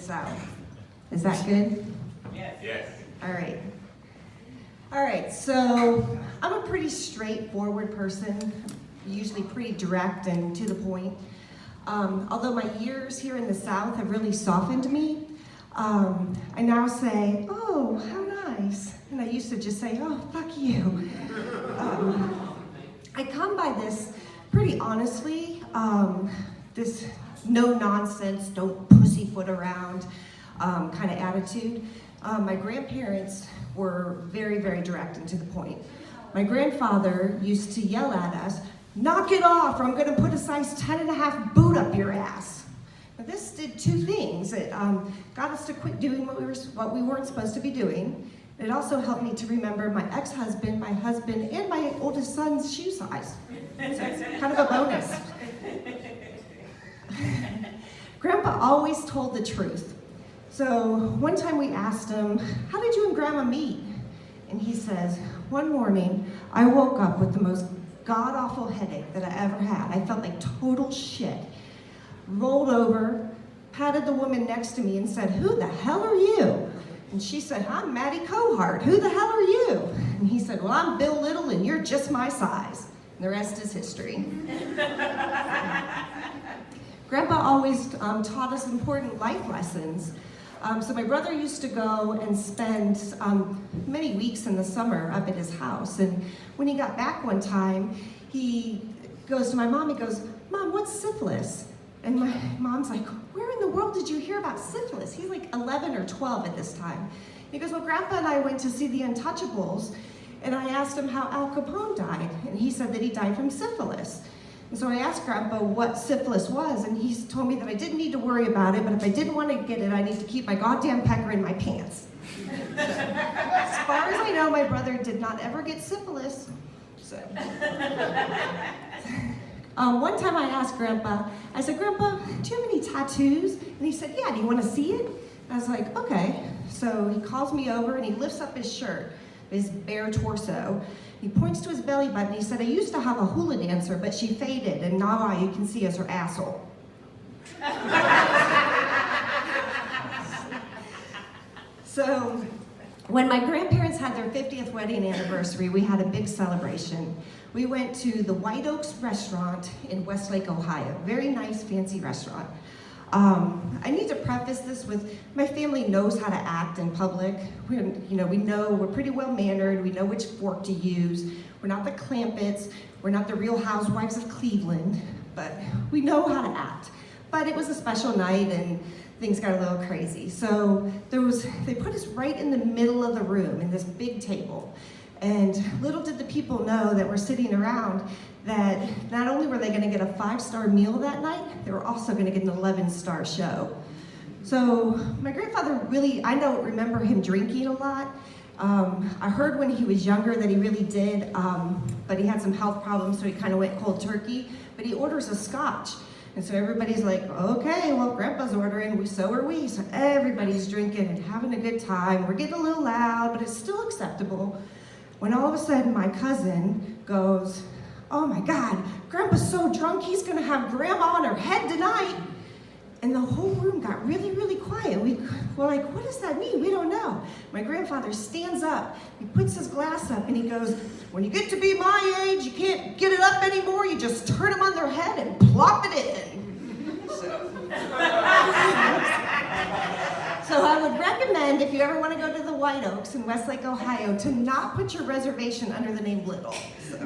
Mid-South. Is that good? Yes. Yes. All right. All right, so I'm a pretty straightforward person, usually pretty direct and to the point. Although my years here in the South have really softened me, I now say, oh, how nice. And I used to just say, oh, fuck you. I come by this pretty honestly, this no nonsense, don't pussyfoot around kind of attitude. My grandparents were very, very direct and to the point. My grandfather used to yell at us, knock it off or I'm gonna put a size 10.5 boot up your ass. Now this did two things. It got us to quit doing what we weren't supposed to be doing. It also helped me to remember my ex-husband, my husband, and my oldest son's shoe size. So it's kind of a bonus. Grandpa always told the truth. So one time we asked him, how did you and Grandma meet? And he says, one morning, I woke up with the most god-awful headache that I ever had. I felt like total shit. Rolled over, patted the woman next to me and said, who the hell are you? And she said, I'm Maddie Cohart. Who the hell are you? And he said, well, I'm Bill Little and you're just my size. And the rest is history. Grandpa always taught us important life lessons. So my brother used to go and spend many weeks in the summer up at his house. And when he got back one time, he goes to my mom, he goes, Mom, what's syphilis? And my mom's like, where in the world did you hear about syphilis? He's like 11 or 12 at this time. He goes, well, Grandpa and I went to see the Untouchables, and I asked him how Al Capone died, and he said that he died from syphilis. And so I asked Grandpa what syphilis was, and he told me that I didn't need to worry about it, but if I didn't want to get it, I need to keep my goddamn pecker in my pants. As far as I know, my brother did not ever get syphilis. So. One time I asked Grandpa, I said, Grandpa, do you have any tattoos? And he said, yeah, do you want to see it? I was like, okay. So he calls me over and he lifts up his shirt, his bare torso. He points to his belly button. He said, I used to have a hula dancer, but she faded, and now all you can see is her asshole. So when my grandparents had their 50th wedding anniversary, we had a big celebration. We went to the White Oaks restaurant in Westlake, Ohio. Very nice, fancy restaurant. I need to preface this with, my family knows how to act in public. We know we're pretty well mannered. We know which fork to use. We're not the Clampetts. We're not the Real Housewives of Cleveland, but we know how to act. But it was a special night and things got a little crazy. So they put us right in the middle of the room in this big table. And little did the people know that were sitting around that not only were they gonna get a 5-star meal that night, they were also gonna get an 11-star show. So my grandfather really, I don't remember him drinking a lot. I heard when he was younger that he really did, but he had some health problems, so he kind of went cold turkey, but he orders a scotch. And so everybody's like, okay, well, Grandpa's ordering, so are we. So everybody's drinking and having a good time. We're getting a little loud, but it's still acceptable. When all of a sudden my cousin goes, oh my God, Grandpa's so drunk, he's gonna have Grandma on her head tonight. And the whole room got really, really quiet. We're like, what does that mean? We don't know. My grandfather stands up, he puts his glass up and he goes, when you get to be my age, you can't get it up anymore, you just turn them on their head and plop it in. So I would recommend, if you ever want to go to the White Oaks in Westlake, Ohio, to not put your reservation under the name Little. So.